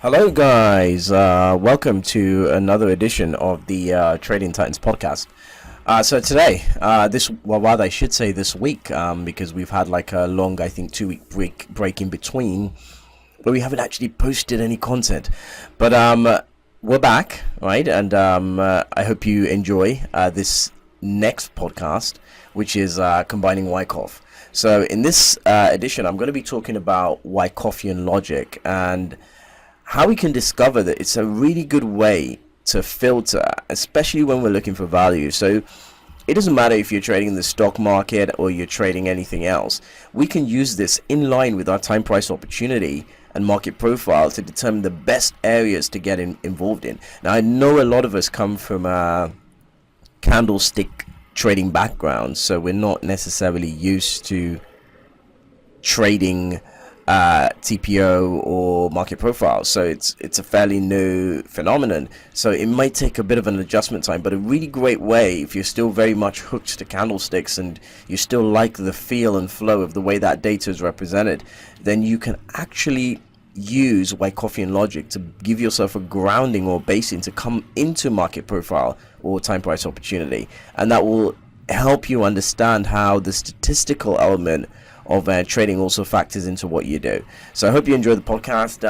Hello, guys. Welcome to another edition of the Trading Titans podcast. So today, rather I should say this week, because we've had like a long, I think, 2 week break in between, where we haven't actually posted any content. But we're back, right? And I hope you enjoy this next podcast, which is combining Wyckoff. So in this edition, I'm going to be talking about Wyckoffan logic and how we can discover that it's a really good way to filter, especially when we're looking for value. So it doesn't matter if you're trading in the stock market or you're trading anything else. We can use this in line with our time price opportunity and market profile to determine the best areas to get involved in. Now, I know a lot of us come from a candlestick trading background, so we're not necessarily used to trading TPO or market profile, so it's a fairly new phenomenon, so it might take a bit of an adjustment time, but a really great way if you're still very much hooked to candlesticks and you still like the feel and flow of the way that data is represented, then you can actually use Wyckoffan logic to give yourself a grounding or basing to come into market profile or time price opportunity, and that will help you understand how the statistical element of trading also factors into what you do. So I hope you enjoy the podcast,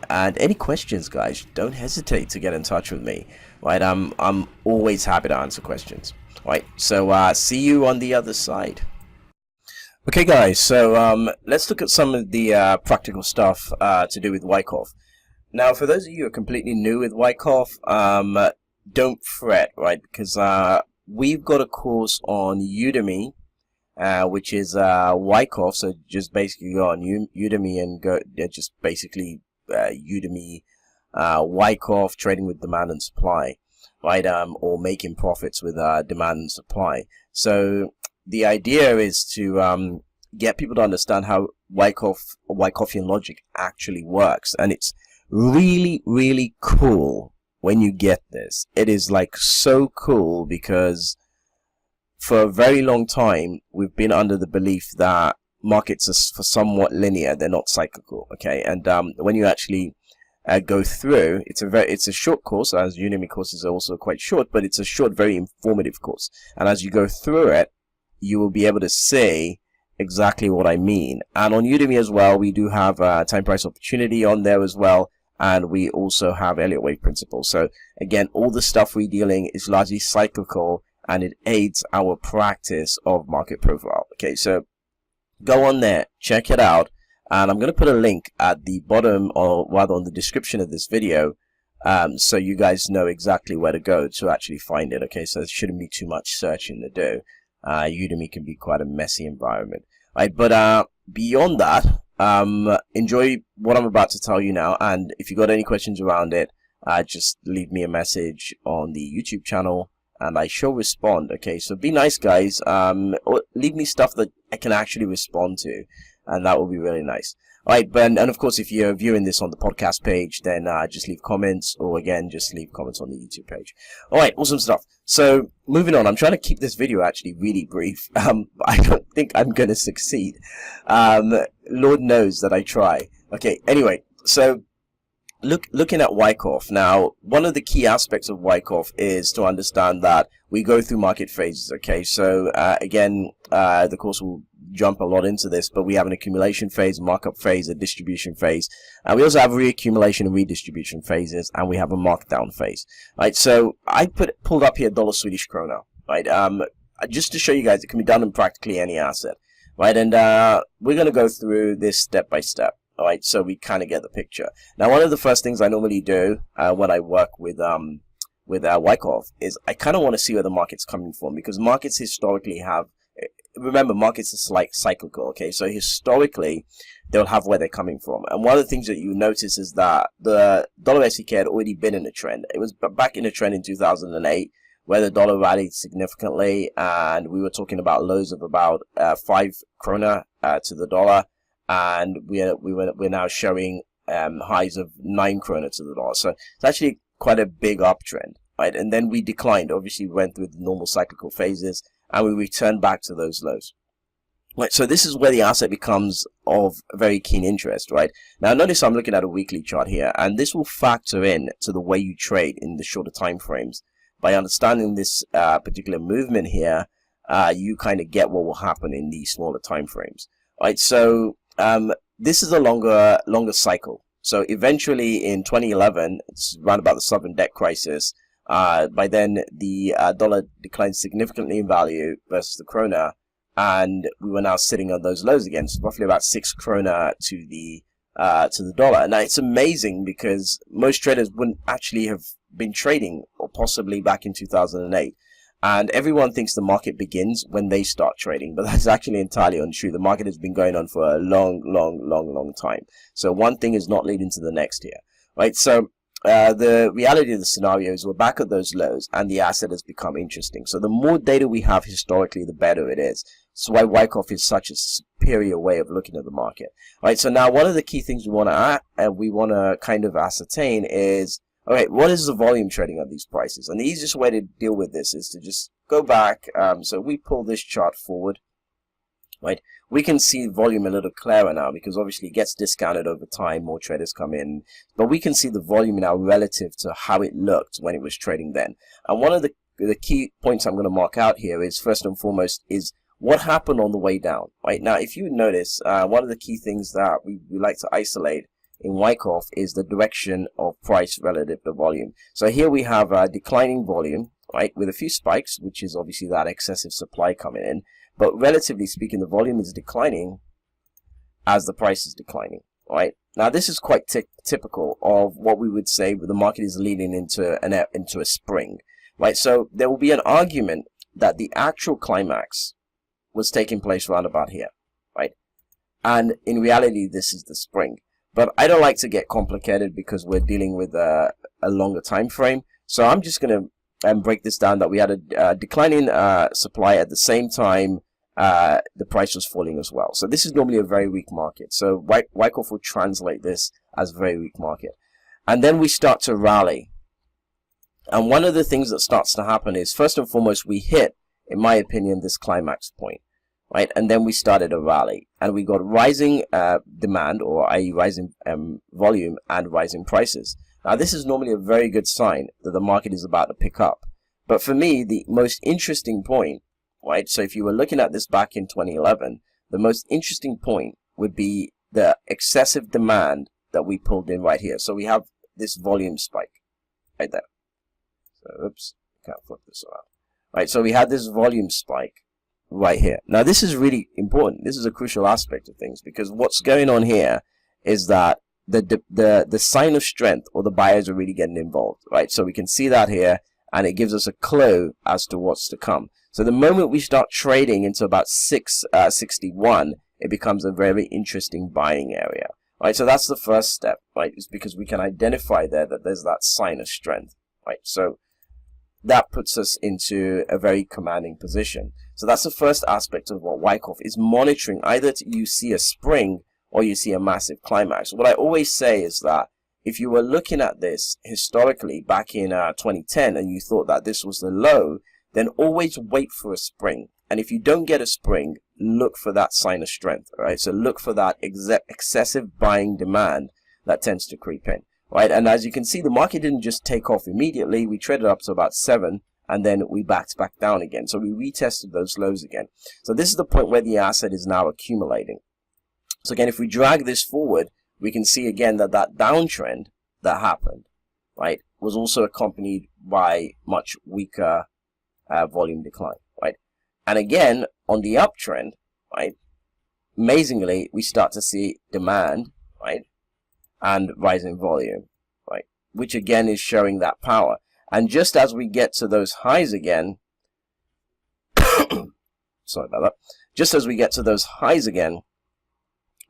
and any questions, guys, don't hesitate to get in touch with me, right? I'm always happy to answer questions, right? So see you on the other side. Okay, guys, so let's look at some of the practical stuff to do with Wyckoff. Now, for those of you who are completely new with Wyckoff, don't fret, right? Because we've got a course on Udemy, which is Wyckoff. So just basically go on Udemy and go just basically Udemy Wyckoff trading with demand and supply, right? Or making profits with demand and supply. So the idea is to get people to understand how Wyckoffan logic actually works, and it's really cool when you get this. It is like so cool because for a very long time, we've been under the belief that markets are somewhat linear; they're not cyclical. Okay, and when you actually go through, it's a short course, as Udemy courses are also quite short, but it's a short, very informative course. And as you go through it, you will be able to see exactly what I mean. And on Udemy as well, we do have time price opportunity on there as well, and we also have Elliott wave principle. So again, all the stuff we're dealing is largely cyclical, and it aids our practice of market profile. Okay, so go on there, check it out, and I'm going to put a link at the bottom, or rather on the description of this video, so you guys know exactly where to go to actually find it. Okay, so there shouldn't be too much searching to do. Udemy can be quite a messy environment, right? But beyond that, enjoy what I'm about to tell you now, and if you got any questions around it, just leave me a message on the YouTube channel, and I shall respond. Okay, so be nice, guys. Or leave me stuff that I can actually respond to, and that will be really nice. All right, and of course, if you're viewing this on the podcast page, then just leave comments, or again, just leave comments on the YouTube page. All right, awesome stuff. So moving on, I'm trying to keep this video actually really brief. But I don't think I'm going to succeed. Lord knows that I try. Okay, anyway, so looking at Wyckoff. Now, one of the key aspects of Wyckoff is to understand that we go through market phases. Okay, so again, the course will jump a lot into this, but we have an accumulation phase, markup phase, a distribution phase, and we also have reaccumulation and redistribution phases, and we have a markdown phase. Right, so I pulled up here dollar Swedish krona, right? Just to show you guys it can be done in practically any asset, right? And we're going to go through this step by step. All right, so we kind of get the picture. Now, one of the first things I normally do when I work with Wyckoff is I kind of want to see where the market's coming from, because markets historically have, remember, markets is like cyclical. Okay, so historically they'll have where they're coming from, and one of the things that you notice is that the dollar SEK had already been in a trend. It was back in a trend in 2008 where the dollar rallied significantly, and we were talking about lows of about 5 krona to the dollar, and we're now showing highs of 9 krona to the dollar. So it's actually quite a big uptrend, right? And then we declined. Obviously, we went through the normal cyclical phases, and we returned back to those lows. Right, so this is where the asset becomes of very keen interest, right? Now notice I'm looking at a weekly chart here, and this will factor in to the way you trade in the shorter time frames. By understanding this particular movement here, you kind of get what will happen in the smaller time frames, right? So this is a longer cycle. So eventually in 2011, it's around about the sovereign debt crisis. By then the dollar declined significantly in value versus the krona, and we were now sitting on those lows again, so roughly about 6 krona to the dollar. Now it's amazing because most traders wouldn't actually have been trading, or possibly back in 2008. And everyone thinks the market begins when they start trading, but that's actually entirely untrue. The market has been going on for a long time. So one thing is not leading to the next here, right? So the reality of the scenario is we're back at those lows and the asset has become interesting. So the more data we have historically, the better it is. So why Wyckoff is such a superior way of looking at the market, right? So now one of the key things we want to kind of ascertain is, all right, what is the volume trading at these prices? And the easiest way to deal with this is to just go back. So we pull this chart forward, right? We can see volume a little clearer now because obviously it gets discounted over time, more traders come in, but we can see the volume now relative to how it looked when it was trading then. And one of the key points I'm going to mark out here is, first and foremost, is what happened on the way down, right? Now, if you notice, one of the key things that we like to isolate in Wyckoff is the direction of price relative to volume. So here we have a declining volume, right, with a few spikes, which is obviously that excessive supply coming in. But relatively speaking, the volume is declining as the price is declining, right? Now, this is quite typical of what we would say the market is leading into a spring, right? So there will be an argument that the actual climax was taking place around about here, right? And in reality, this is the spring. But I don't like to get complicated because we're dealing with a longer time frame. So I'm just going to break this down that we had a declining supply at the same time the price was falling as well. So this is normally a very weak market. So Wyckoff will translate this as very weak market. And then we start to rally. And one of the things that starts to happen is, first and foremost, we hit, in my opinion, this climax point, right? And then we started a rally, and we got rising demand, or i.e. rising volume and rising prices. Now, this is normally a very good sign that the market is about to pick up. But for me, the most interesting point, right? So if you were looking at this back in 2011, the most interesting point would be the excessive demand that we pulled in right here. So we have this volume spike right there. So, oops, can't flip this around. Right, so we had this volume spike right here. Now, this is really important. This is a crucial aspect of things, because what's going on here is that the sign of strength, or the buyers, are really getting involved, right? So we can see that here, and it gives us a clue as to what's to come. So the moment we start trading into about 661, it becomes a very interesting buying area, right? So that's the first step, right? Is because we can identify there that there's that sign of strength, right? So that puts us into a very commanding position. So that's the first aspect of what Wyckoff is monitoring. Either you see a spring or you see a massive climax. What I always say is that if you were looking at this historically back in 2010 and you thought that this was the low, then always wait for a spring. And if you don't get a spring, look for that sign of strength, right? So look for that excessive buying demand that tends to creep in. Right, and as you can see, the market didn't just take off immediately. We traded up to about 7, and then we backed back down again. So we retested those lows again. So this is the point where the asset is now accumulating. So again, if we drag this forward, we can see again that that downtrend that happened, right, was also accompanied by much weaker volume decline, right? And again, on the uptrend, right, amazingly, we start to see demand, right, and rising volume, right, which again is showing that power. And just as we get to those highs again, sorry about that, just as we get to those highs again,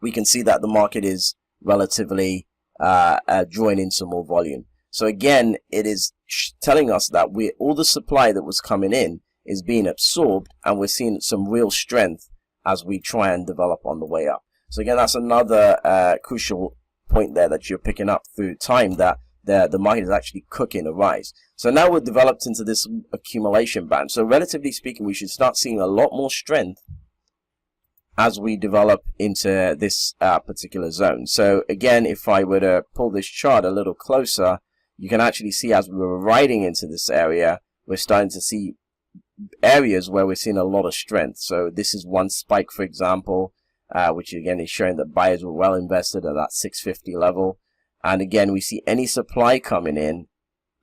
we can see that the market is relatively drawing in some more volume. So again, it is telling us that all the supply that was coming in is being absorbed, and we're seeing some real strength as we try and develop on the way up. So again, that's another crucial point there that you're picking up through time, that the market is actually cooking a rise. So now we're developed into this accumulation band. So relatively speaking, we should start seeing a lot more strength as we develop into this particular zone. So again, if I were to pull this chart a little closer, you can actually see as we were riding into this area, we're starting to see areas where we're seeing a lot of strength. So this is one spike, for example, which again is showing that buyers were well invested at that 650 level. And again, we see any supply coming in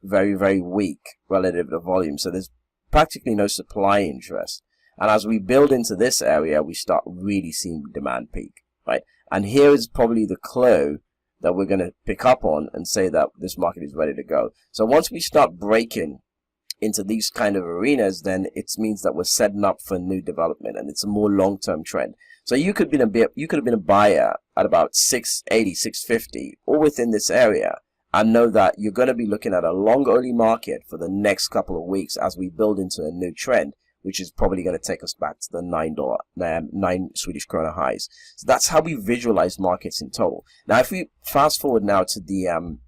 very, very weak relative to volume. So there's practically no supply interest. And as we build into this area, we start really seeing demand peak, right? And here is probably the clue that we're going to pick up on and say that this market is ready to go. So once we start breaking into these kind of arenas, then it means that we're setting up for new development, and it's a more long-term trend. So you could have been a buyer at about 680, 650, or within this area, and know that you're going to be looking at a long early market for the next couple of weeks as we build into a new trend, which is probably going to take us back to the nine Swedish krona highs. So that's how we visualize markets in total. Now, if we fast forward now to the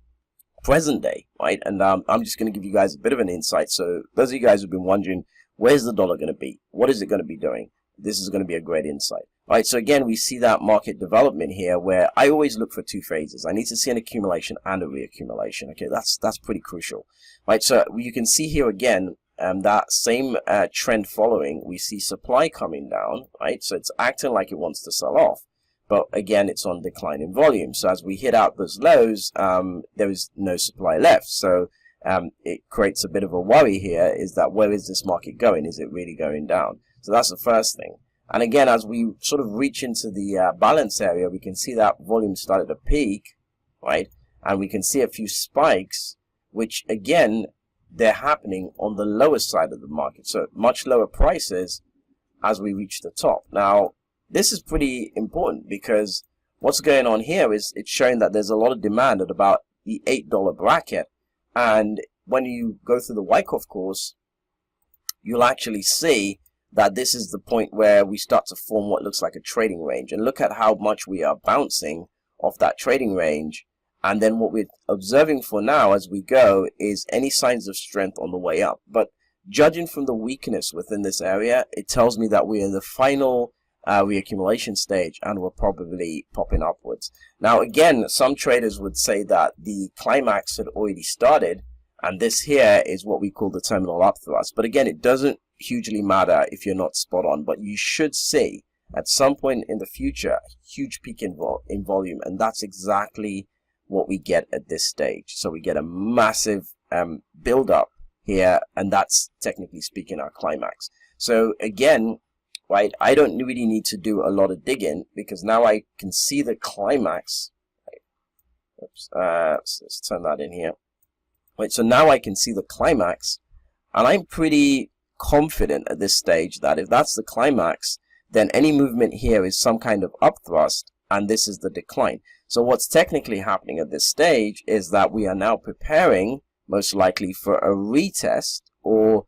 present day, right? And I'm just going to give you guys a bit of an insight. So those of you guys who've been wondering, where's the dollar going to be? What is it going to be doing? This is going to be a great insight. Right, so again, we see that market development here where I always look for two phases. I need to see an accumulation and a reaccumulation. Okay, that's pretty crucial. Right, so you can see here again, that same trend following, we see supply coming down, right? So it's acting like it wants to sell off. But again, it's on decline in volume. So as we hit out those lows, there is no supply left. So it creates a bit of a worry here, is that where is this market going? Is it really going down? So that's the first thing. And again, as we sort of reach into the balance area, we can see that volume started to peak, right? And we can see a few spikes, which again, they're happening on the lower side of the market. So much lower prices as we reach the top. Now, this is pretty important because what's going on here is it's showing that there's a lot of demand at about the $8 bracket. And when you go through the Wyckoff course, you'll actually see that this is the point where we start to form what looks like a trading range. And look at how much we are bouncing off that trading range. And then what we're observing for now as we go is any signs of strength on the way up. But judging from the weakness within this area, it tells me that we're in the final reaccumulation stage and we're probably popping upwards. Now again, some traders would say that the climax had already started, and this here is what we call the terminal upthrust. But again, it doesn't hugely matter if you're not spot on, but you should see at some point in the future a huge peak in volume, and that's exactly what we get at this stage. So we get a massive build up here, and that's technically speaking our climax. So again, right, I don't really need to do a lot of digging because now I can see the climax. Right. Oops, so let's turn that in here. Right, so now I can see the climax, and I'm pretty confident at this stage that if that's the climax, then any movement here is some kind of upthrust, and this is the decline. So what's technically happening at this stage is that we are now preparing, most likely, for a retest or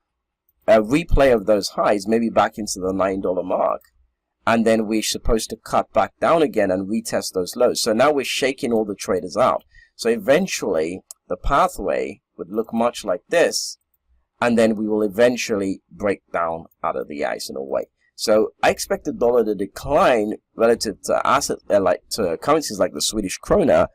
a replay of those highs, maybe back into the $9 mark, and then we're supposed to cut back down again and retest those lows. So now we're shaking all the traders out. So eventually, the pathway would look much like this, and then we will eventually break down out of the ice in a way. So I expect the dollar to decline relative to to currencies like the Swedish krona.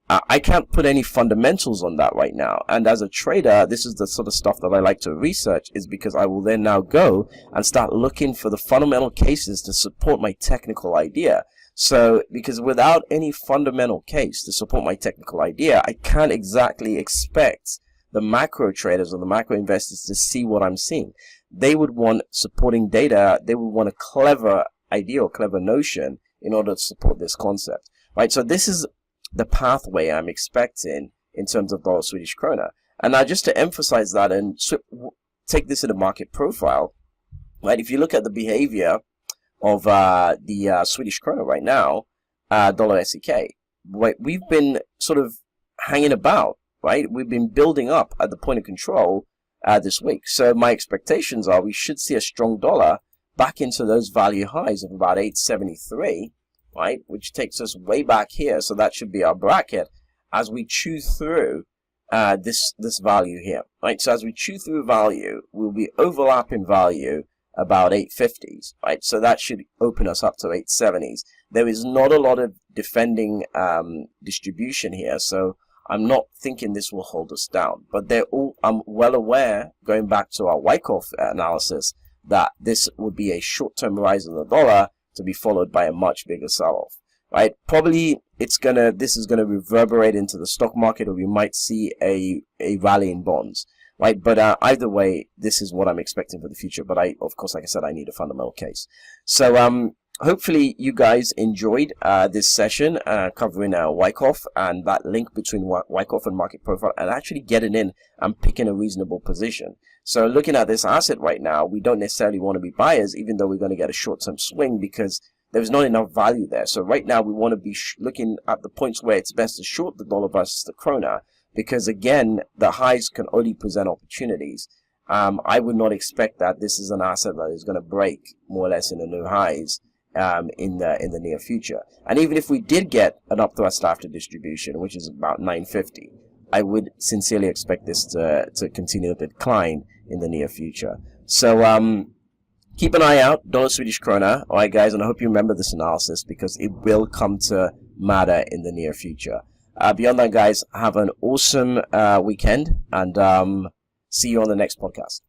I can't put any fundamentals on that right now. And as a trader, this is the sort of stuff that I like to research, is because I will then now go and start looking for the fundamental cases to support my technical idea. So, because without any fundamental case to support my technical idea, I can't exactly expect the macro traders or the macro investors to see what I'm seeing. They would want supporting data. They would want a clever idea or clever notion in order to support this concept, right? So this is the pathway I'm expecting in terms of dollar Swedish krona. And now just to emphasize that and take this in a market profile, right? If you look at the behavior of the Swedish krona right now, dollar SEK, right? We've been sort of hanging about, right? We've been building up at the point of control this week. So my expectations are we should see a strong dollar back into those value highs of about 873, right? Which takes us way back here. So that should be our bracket as we chew through this value here, right? So as we chew through value, we'll be overlapping value about 850s, right? So that should open us up to 870s. There is not a lot of defending distribution here, so I'm not thinking this will hold us down. But I'm well aware, going back to our Wyckoff analysis, that this would be a short-term rise in the dollar to be followed by a much bigger sell-off, right? Probably this is gonna reverberate into the stock market, or we might see a rally in bonds, right? But either way, this is what I'm expecting for the future. But of course, like I said, I need a fundamental case. So hopefully you guys enjoyed this session covering Wyckoff and that link between Wyckoff and market profile, and actually getting in and picking a reasonable position. So looking at this asset right now, we don't necessarily want to be buyers, even though we're going to get a short-term swing, because there's not enough value there. So right now we want to be looking at the points where it's best to short the dollar versus the krona, because again, the highs can only present opportunities. I would not expect that this is an asset that is going to break more or less in the new highs in the near future. And even if we did get an upthrust after distribution, which is about 950, I would sincerely expect this to continue to decline in the near future. So keep an eye out, dollar Swedish krona. All right, guys, and I hope you remember this analysis, because it will come to matter in the near future. Beyond that, guys, have an awesome weekend, and see you on the next podcast.